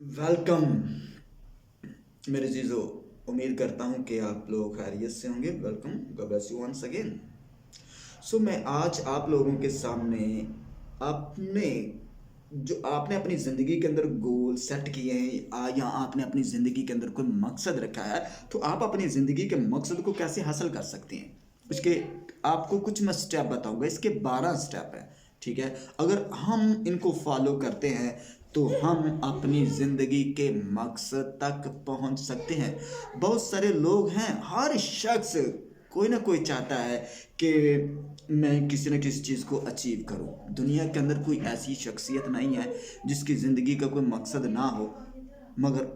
Welcome मेरे चीज़ों। उम्मीद करता हूँ कि आप लोग खैरियत से होंगे। Welcome, God bless you once again. मैं आज आप लोगों के सामने अपने जो आपने अपनी ज़िंदगी के अंदर गोल सेट किए हैं या आपने अपनी ज़िंदगी के अंदर कोई मकसद रखा है, तो आप अपनी ज़िंदगी के मकसद को कैसे हासिल कर सकते हैं। इसके आपको कुछ मैं स्टेप बताऊंगा। इसके 12 स्टेप हैं, ठीक है। अगर हम इनको फॉलो करते हैं तो हम अपनी ज़िंदगी के मकसद तक पहुंच सकते हैं। बहुत सारे लोग हैं, हर शख्स कोई ना कोई चाहता है कि मैं किसी न किसी चीज़ को अचीव करूं। दुनिया के अंदर कोई ऐसी शख्सियत नहीं है जिसकी ज़िंदगी का कोई मकसद ना हो, मगर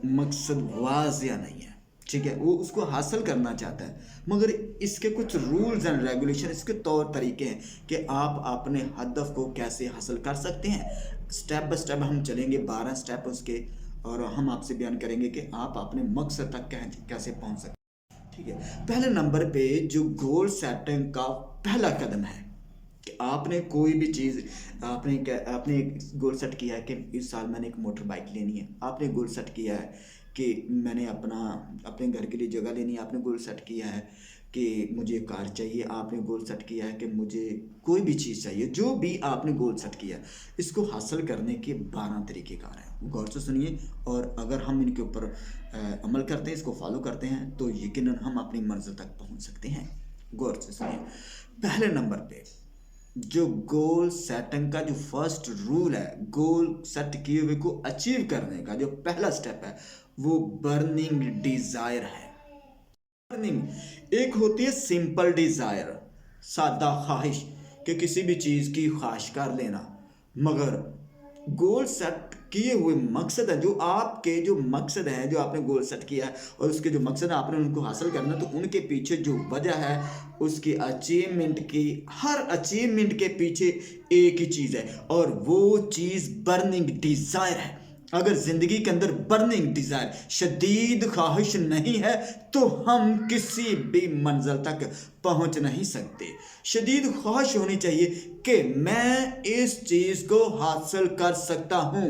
मकसद वाज़िया नहीं है, ठीक है। वो उसको हासिल करना चाहता है, मगर इसके कुछ रूल्स एंड रेगुलेशन, इसके तौर तरीके हैं कि आप अपने हदफ को कैसे हासिल कर सकते हैं। स्टेप बाय स्टेप हम चलेंगे, 12 स्टेप उसके, और हम आपसे बयान करेंगे कि आप अपने मकसद तक कैसे पहुंच सकते हैं, ठीक है। पहले नंबर पे जो गोल सेटिंग का पहला कदम है कि आपने कोई भी चीज़, आपने एक गोल सेट किया है कि इस साल मैंने एक मोटर बाइक लेनी है। आपने गोल सेट किया है कि मैंने अपने घर के लिए जगह लेनी है। आपने गोल सेट किया है कि मुझे कार चाहिए। आपने गोल सेट किया है कि मुझे कोई भी चीज़ चाहिए। जो भी आपने गोल सेट किया, इसको हासिल करने के 12 तरीक़ेकार हैं। गौर से सुनिए, और अगर हम इनके ऊपर अमल करते हैं, इसको फॉलो करते हैं, तो यकीनन हम अपनी मंजिल तक पहुंच सकते हैं। गौर से सुनिए। पहले नंबर पे जो गोल सेटिंग का जो फर्स्ट रूल है, गोल सेट किए हुए को अचीव करने का जो पहला स्टेप है, वो बर्निंग डिजायर है। बर्निंग एक होती है सिंपल डिजायर, सादा ख्वाहिश कि किसी भी चीज की ख्वाहिश कर लेना, मगर गोल सेट किए हुए मकसद है, जो आपके जो मकसद है, जो आपने गोल सेट किया है और उसके जो मकसद है आपने उनको हासिल करना है, तो उनके पीछे जो वजह है, उसकी अचीवमेंट की, हर अचीवमेंट के पीछे एक ही चीज़ है, और वो चीज़ बर्निंग डिज़ायर है। अगर ज़िंदगी के अंदर बर्निंग डिज़ायर, शदीद ख्वाहिश नहीं है, तो हम किसी भी मंजिल तक पहुंच नहीं सकते। शदीद ख्वाहिश होनी चाहिए कि मैं इस चीज़ को हासिल कर सकता हूं।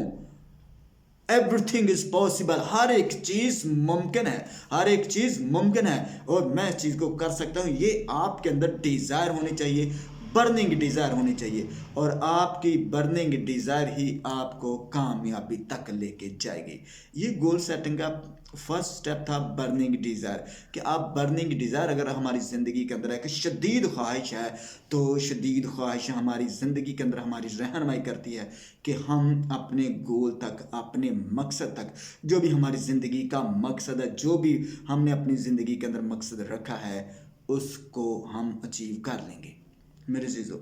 एवरीथिंग इज पॉसिबल, हर एक चीज मुमकिन है, हर एक चीज मुमकिन है, और मैं इस चीज को कर सकता हूं। ये आपके अंदर डिजायर होनी चाहिए, बर्निंग डिजायर होनी चाहिए, और आपकी बर्निंग डिजायर ही आपको कामयाबी तक लेके जाएगी। ये गोल सेटिंग का फर्स्ट स्टेप था, बर्निंग डिज़ायर। कि आप बर्निंग डिज़ायर अगर हमारी ज़िंदगी के अंदर है कि शदीद ख्वाहिश है, तो शदीद ख्वाहिश हमारी ज़िंदगी के अंदर हमारी रहनुमाई करती है कि हम अपने गोल तक, अपने मकसद तक, जो भी हमारी ज़िंदगी का मकसद है, जो भी हमने अपनी ज़िंदगी के अंदर मकसद रखा है, उसको हम अचीव कर लेंगे। मेरे चीज़ों,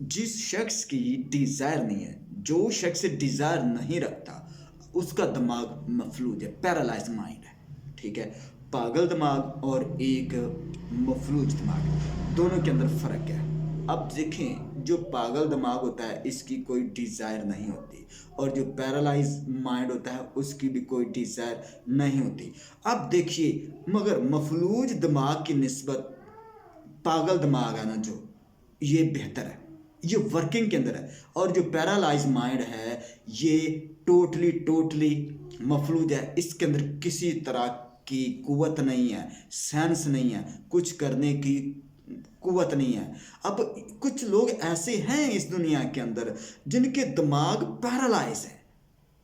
जिस शख्स की डिज़ायर नहीं है, जो शख्स डिज़ायर नहीं रखता, उसका दिमाग मफलूज है, पैरालाइज माइंड है, ठीक है। पागल दिमाग और एक मफलूज दिमाग, दोनों के अंदर फ़र्क है। अब देखें, जो पागल दिमाग होता है इसकी कोई डिज़ायर नहीं होती, और जो पैरालाइज माइंड होता है उसकी भी कोई डिज़ायर नहीं होती। अब देखिए, मगर मफलूज दिमाग की निस्बत पागल दिमाग है ना, जो ये बेहतर है, ये वर्किंग के अंदर है। और जो पैरालाइज माइंड है, ये टोटली टोटली मफलूज है। इसके अंदर किसी तरह की कुव्वत नहीं है, सेंस नहीं है, कुछ करने की कुव्वत नहीं है। अब कुछ लोग ऐसे हैं इस दुनिया के अंदर जिनके दिमाग पैरालाइज है,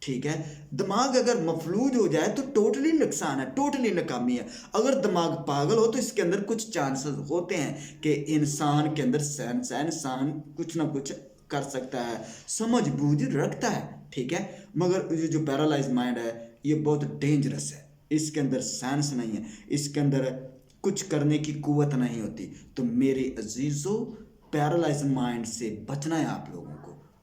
ठीक है। दिमाग अगर मफलूज हो जाए तो टोटली नुकसान है, टोटली नाकामी है। अगर दिमाग पागल हो तो इसके अंदर कुछ चांसेस होते हैं कि इंसान के अंदर सेंस है, इंसान कुछ ना कुछ कर सकता है, समझ बूझ रखता है, ठीक है। मगर ये जो पैरालाइज माइंड है, ये बहुत डेंजरस है। इसके अंदर सेंस नहीं है, इसके अंदर कुछ करने की कुव्वत नहीं होती। तो मेरे अजीजों, पैरालाइज माइंड से बचना है आप लोगों को।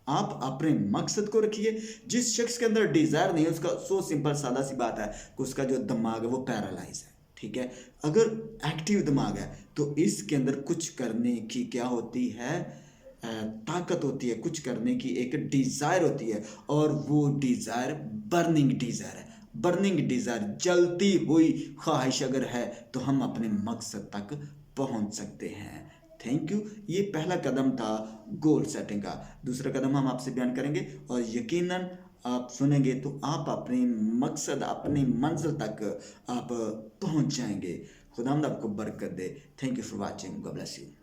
आप अपने मकसद को रखिए। जिस शख्स के अंदर डिजायर नहीं है, उसका सो सिंपल सादा सी बात है कि उसका जो दिमाग है वो पैरालाइज है, ठीक है। अगर एक्टिव दिमाग है तो इसके अंदर कुछ करने की क्या होती है, ताकत होती है, कुछ करने की एक डिजायर होती है, और वो डिजायर बर्निंग डिजायर है। बर्निंग डिजायर, जलती हुई ख्वाहिश अगर है, तो हम अपने मकसद तक पहुंच सकते हैं। Thank you. ये पहला कदम था गोल सेटिंग का। दूसरा कदम हम आपसे बयान करेंगे, और यकीनन आप सुनेंगे तो आप अपने मकसद, अपनी मंजिल तक आप पहुंच जाएंगे। खुदावंद आपको बरकत दे। Thank you for watching. God bless you.